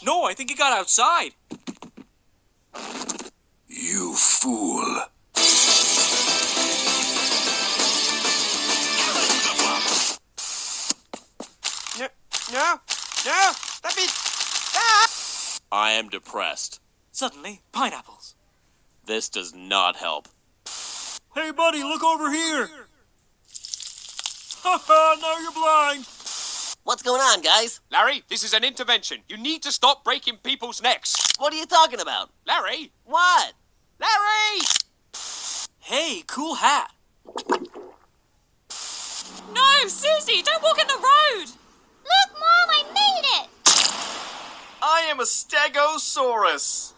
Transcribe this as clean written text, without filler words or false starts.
No, I think he got outside. You fool. No! Stop it! Ah! I am depressed. Suddenly, pineapples. This does not help. Hey, buddy, look over here. Haha, now you're blind. What's going on, guys? Larry, this is an intervention. You need to stop breaking people's necks. What are you talking about? Larry! What? Larry! Hey, cool hat. No, Susie, don't walk in the road. Look, Mom, I made it! I am a Stegosaurus.